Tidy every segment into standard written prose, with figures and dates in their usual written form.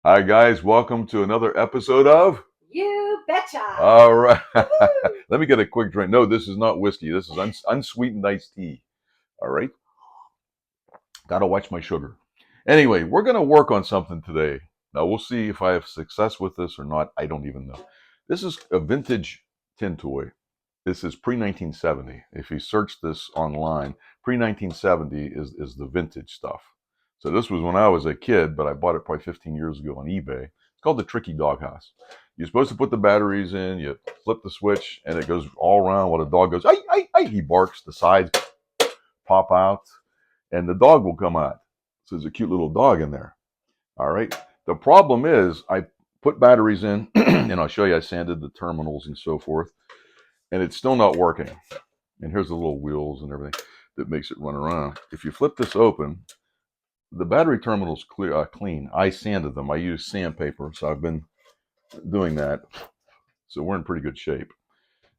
Hi, guys. Welcome to another episode of You Betcha. All right. Let me get a quick drink. No, this is not whiskey. This is unsweetened iced tea. All right. Got to watch my sugar. Anyway, we're going to work on something today. Now, we'll see if I have success with this or not. I don't even know. This is a vintage tin toy. This is pre 1970. If you search this online, pre 1970 is the vintage stuff. So this was when I was a kid, but I bought it probably 15 years ago on eBay. It's called the Tricky Doghouse. You're supposed to put the batteries in, you flip the switch, and it goes all around while the dog goes, ay, ay, ay. He barks, the sides pop out, and the dog will come out. So there's a cute little dog in there. All right. The problem is I put batteries in, and I'll show you I sanded the terminals and so forth, and it's still not working. And here's the little wheels and everything that makes it run around. If you flip this open, the battery terminal's clean. I sanded them. I used sandpaper, so I've been doing that. So we're in pretty good shape.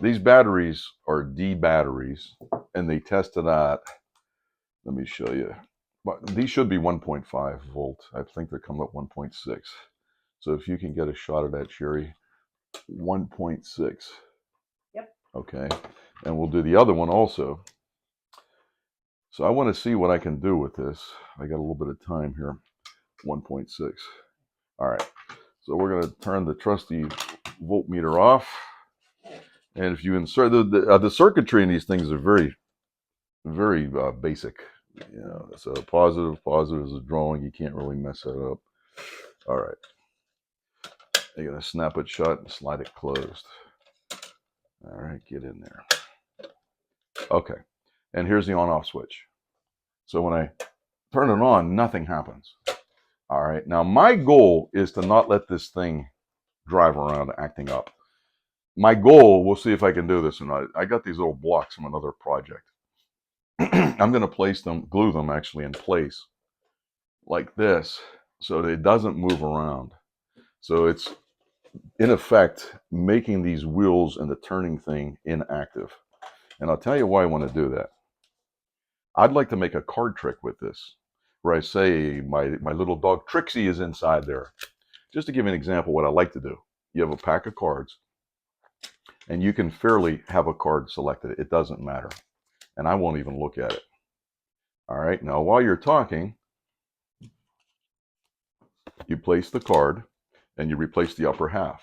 These batteries are D batteries, and they tested out. Let me show you. These should be 1.5 volt. I think they're coming up 1.6. So if you can get a shot of that, Sherry, 1.6. Yep. Okay. And we'll do the other one also. So I want to see what I can do with this. I got a little bit of time here. 1.6. All right. So we're going to turn the trusty voltmeter off. And if you insert the circuitry in these things are very, very basic. You know, so positive is a drawing. You can't really mess that up. All right. You're going to snap it shut and slide it closed. All right. Get in there. Okay. And here's the on-off switch. So when I turn it on, nothing happens. All right. Now, my goal is to not let this thing drive around acting up. My goal, we'll see if I can do this or not. I got these little blocks from another project. I'm going to place them, glue them actually in place like this so that it doesn't move around. So it's, in effect, making these wheels and the turning thing inactive. And I'll tell you why I want to do that. I'd like to make a card trick with this, where I say my little dog Trixie is inside there. Just to give you an example, what I like to do, you have a pack of cards, and you can fairly have a card selected. It doesn't matter. And I won't even look at it. All right, now while you're talking, you place the card and you replace the upper half.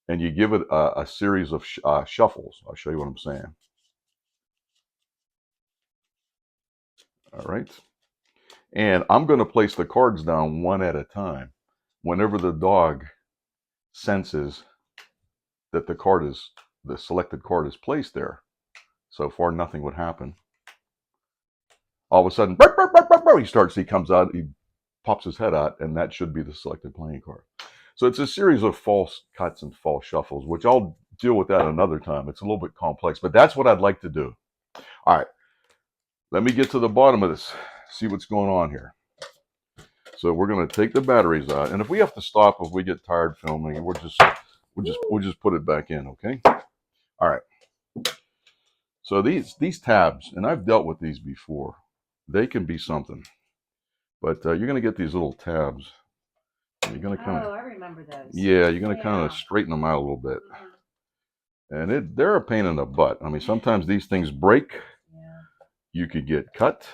And you give it a series of shuffles. I'll show you what I'm saying. All right. And I'm going to place the cards down one at a time. Whenever the dog senses that the selected card is placed there. So far, nothing would happen. All of a sudden, he comes out, he pops his head out, and that should be the selected playing card. So it's a series of false cuts and false shuffles, which I'll deal with that another time. It's a little bit complex, but that's what I'd like to do. All right, let me get to the bottom of this, see what's going on here. So we're going to take the batteries out, and if we have to stop, if we get tired filming, we'll just put it back in, okay? All right. So these tabs, and I've dealt with these before, they can be something. But you're going to get these little tabs. You're going to kind of, I remember those. yeah, you're going to kind of straighten them out a little bit. And they're a pain in the butt. I mean, sometimes these things break. Yeah. You could get cut.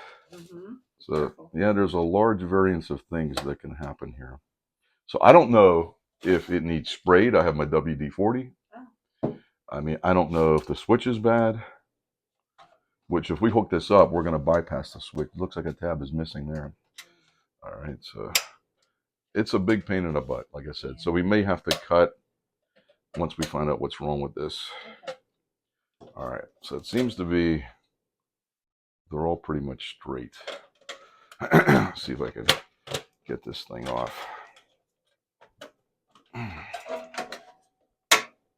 So yeah, there's a large variance of things that can happen here. So I don't know if it needs sprayed. I have my WD-40. I mean, I don't know if the switch is bad. Which, if we hook this up, we're going to bypass the switch. It looks like a tab is missing there. All right, so it's a big pain in the butt, like I said. So we may have to cut once we find out what's wrong with this. All right, so it seems to be they're all pretty much straight. See if I can get this thing off.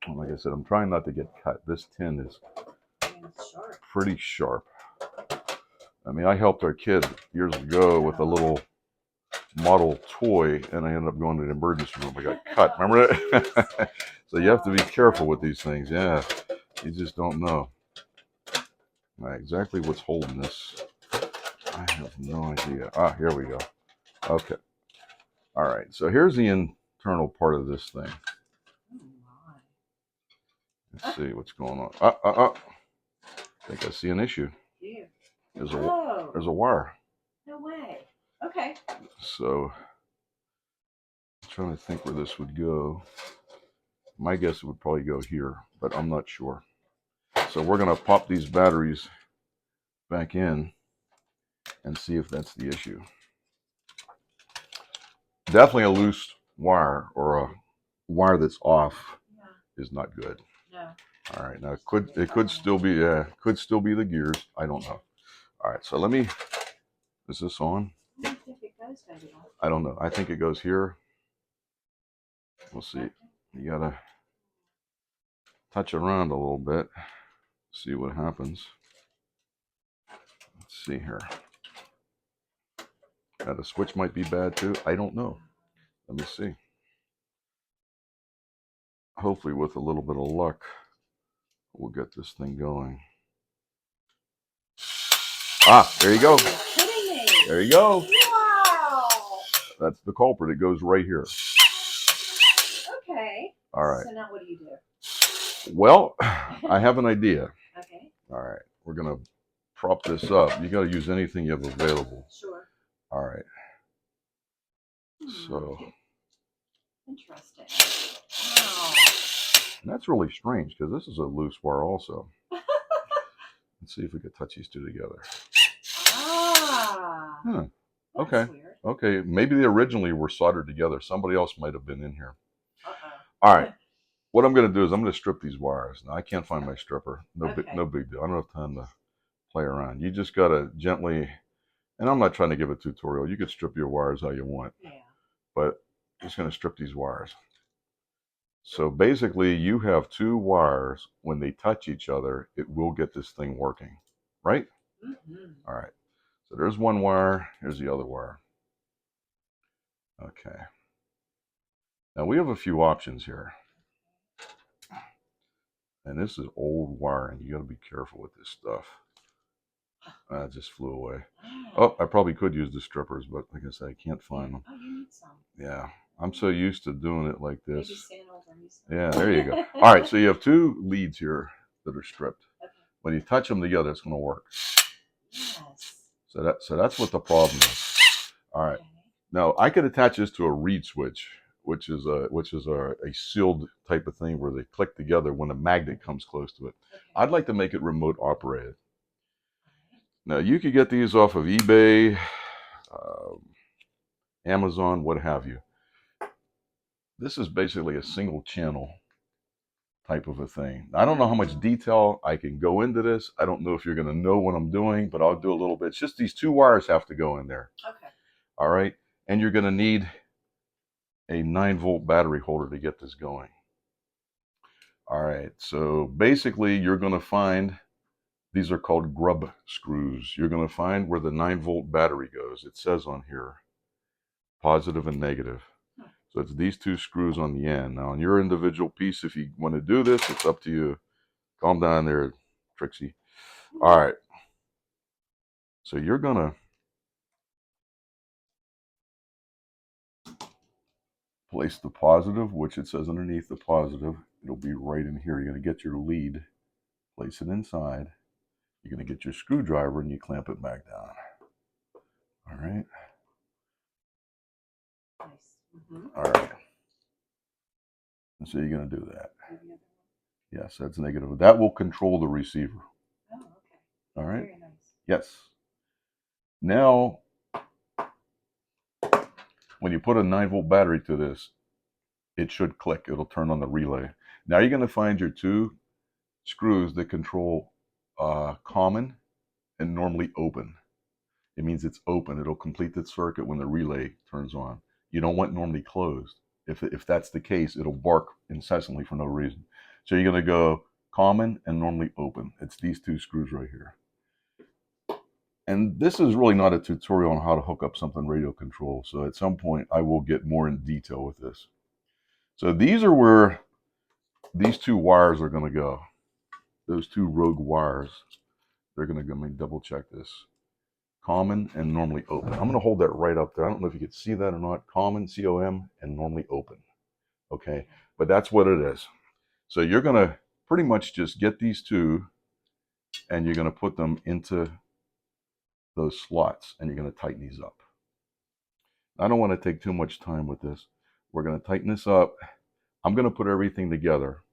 Like I said, I'm trying not to get cut. This tin is pretty sharp. I mean, I helped our kid years ago with a little model toy, and I ended up going to the emergency room. I got cut. Remember that? So you have to be careful with these things. Yeah, you just don't know. Exactly what's holding this, I have no idea. Ah, here we go. Okay. All right, so here's the internal part of this thing. Oh my. Let's see what's going on. I think I see an issue. Ew. There's Oh, a wire. no way. Okay. So I'm trying to think where this would go. My guess it would probably go here, but I'm not sure. So we're gonna pop these batteries back in and see if that's the issue. Definitely a loose wire or a wire that's off Yeah. is not good. No. All right, now it could still be the gears. I don't know. All right, so let me. Is this on? I don't think it goes very well. I don't know. I think it goes here. We'll see. You gotta touch around a little bit, see what happens. Let's see here. Now the switch might be bad too. I don't know. Let me see. Hopefully with a little bit of luck, we'll get this thing going. Ah, there you go. Are you kidding me? There you go. Wow. That's the culprit. It goes right here. Okay. All right. So now what do you do? Well, I have an idea. Okay. All right. We're going to prop this up. You got to use anything you have available. Sure. All right. So. Interesting. Wow. That's really strange because this is a loose wire also. Let's see if we could touch these two together. Ah. Huh. That's Okay. weird. Okay. Maybe they originally were soldered together. Somebody else might have been in here. Uh-oh. All right. What I'm going to do is I'm going to strip these wires. Now, I can't find my stripper. No big deal. I don't have time to play around. You just got to gently, and I'm not trying to give a tutorial. You could strip your wires how you want. Yeah. But I'm just going to strip these wires. So basically, you have two wires. When they touch each other, it will get this thing working, right? Mm-hmm. All right. So there's one wire. Here's the other wire. Okay. Now we have a few options here. And this is old wiring. You got to be careful with this stuff. It just flew away. Oh, I probably could use the strippers, but like I said, I can't find them. Oh, you need some. Yeah. I'm so used to doing it like this. Maybe stand over me some. Yeah, there you go. All right, so you have two leads here that are stripped. Okay. When you touch them together, it's going to work. Yes. So that's what the problem is. All right. Okay. Now I could attach this to a reed switch, which is a sealed type of thing where they click together when a magnet comes close to it. Okay. I'd like to make it remote operated. Now you could get these off of eBay, Amazon, what have you. This is basically a single channel type of a thing. I don't know how much detail I can go into this. I don't know if you're going to know what I'm doing, but I'll do a little bit. It's just these two wires have to go in there. Okay. All right. And you're going to need a 9-volt battery holder to get this going. All right. So basically you're going to find, these are called grub screws. You're going to find where the 9-volt battery goes. It says on here, positive and negative. So it's these two screws on the end. Now on your individual piece, if you want to do this, it's up to you. Calm down there, Trixie. All right. So you're going to place the positive, which it says underneath the positive. It'll be right in here. You're going to get your lead, place it inside. You're going to get your screwdriver and you clamp it back down. All right. Nice. Mm-hmm. All right. And so you're going to do that. Yes, that's negative. That will control the receiver. Oh, okay. All right. Very nice. Yes. Now, when you put a 9-volt battery to this, it should click. It'll turn on the relay. Now you're going to find your two screws that control common and normally open. It means it's open. It'll complete the circuit when the relay turns on. You don't want normally closed. If that's the case, it'll bark incessantly for no reason. So you're going to go common and normally open. It's these two screws right here. And this is really not a tutorial on how to hook up something radio control. So at some point, I will get more in detail with this. So these are where these two wires are going to go. Those two rogue wires. They're going to go, let me double check this. common, and normally open. I'm going to hold that right up there. I don't know if you can see that or not. Common, C-O-M, and normally open. Okay, but that's what it is. So you're going to pretty much just get these two, and you're going to put them into those slots, and you're going to tighten these up. I don't want to take too much time with this. We're going to tighten this up. I'm going to put everything together.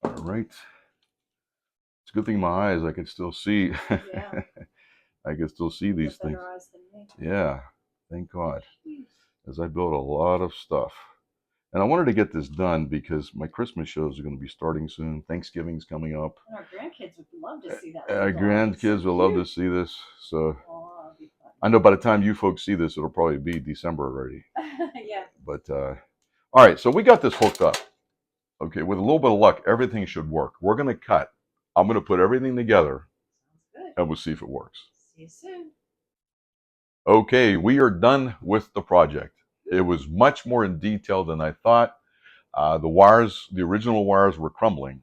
All right. It's a good thing my eyes, I can still see. Yeah. I can still see these things. Better eyes than me. Yeah, thank God. As I build a lot of stuff. And I wanted to get this done because my Christmas shows are going to be starting soon. Thanksgiving's coming up. And our grandkids would love to see that. Our grandkids will love to see this. So Oh, that'll be fun. I know by the time you folks see this, it'll probably be December already. Yeah. But all right, so we got this hooked up. Okay, with a little bit of luck, everything should work. We're going to cut. I'm going to put everything together. Sounds good. And we'll see if it works. See you soon. Okay, we are done with the project. It was much more in detail than I thought. The wires, the original wires were crumbling.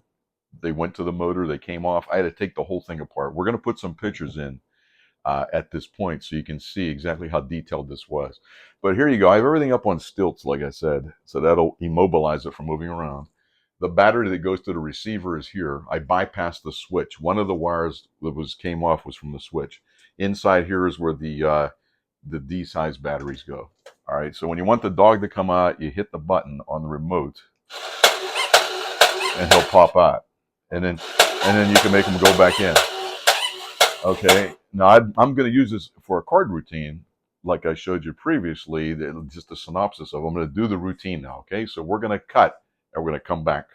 They went to the motor, they came off. I had to take the whole thing apart. We're going to put some pictures in at this point so you can see exactly how detailed this was. But here you go. I have everything up on stilts, like I said, so that'll immobilize it from moving around. The battery that goes to the receiver is here. I bypassed the switch. One of the wires that came off was from the switch. Inside here is where the D-size batteries go. All right, so when you want the dog to come out, you hit the button on the remote, and he'll pop out, and then you can make him go back in. Okay, now I'm going to use this for a card routine, like I showed you previously. Just a synopsis of. I'm going to do the routine now. Okay, so we're going to cut, and we're going to come back.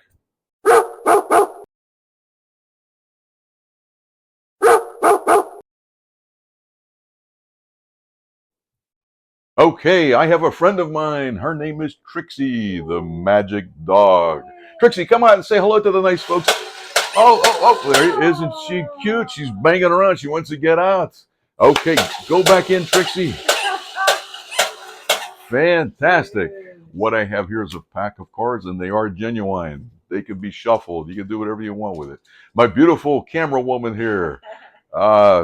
Okay, I have a friend of mine. Her name is Trixie the Magic Dog. Trixie, come out and say hello to the nice folks. Oh, there isn't she cute? She's banging around. She wants to get out. Okay, go back in, Trixie. Fantastic. What I have here is a pack of cards, and they are genuine. They can be shuffled. You can do whatever you want with it. My beautiful camera woman here.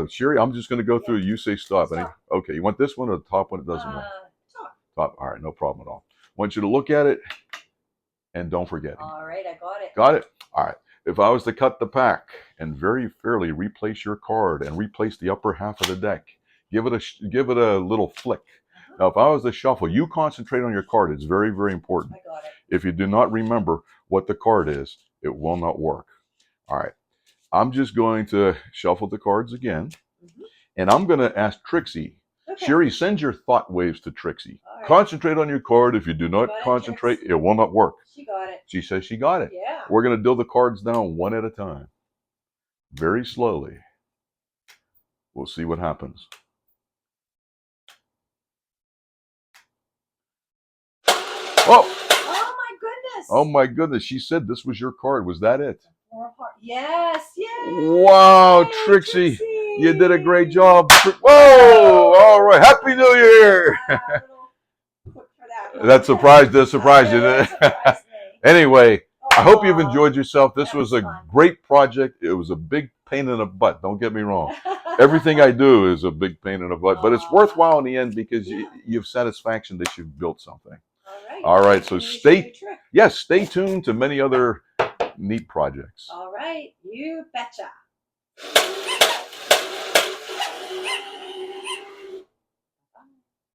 Sherry, I'm just going to go through. You say stop. Okay, you want this one or the top one? It doesn't matter. Top. All right, no problem at all. I want you to look at it, and don't forget it. All right, I got it. Got it? All right. If I was to cut the pack and very fairly replace your card and replace the upper half of the deck, give it a little flick. Now, if I was to shuffle, you concentrate on your card. It's very, very important. I got it. If you do not remember what the card is, it will not work. All right. I'm just going to shuffle the cards again, and I'm going to ask Trixie. Okay. Sherry, send your thought waves to Trixie. Right. Concentrate on your card. If you do not concentrate, it will not work. She got it. She says she got it. Yeah. We're going to deal the cards down one at a time. Very slowly. We'll see what happens. Oh! Oh my goodness! Oh my goodness! She said this was your card. Was that it? Yes, yes. Wow, Yay, Trixie, you did a great job. Whoa! All right, Happy New Year! That surprised you, didn't it? Anyway, I hope you've enjoyed yourself. This was a great project. It was a big pain in the butt. Don't get me wrong. Everything I do is a big pain in the butt, but it's worthwhile in the end because you have satisfaction that you've built something. All right, so stay tuned to many other neat projects. All right, you betcha.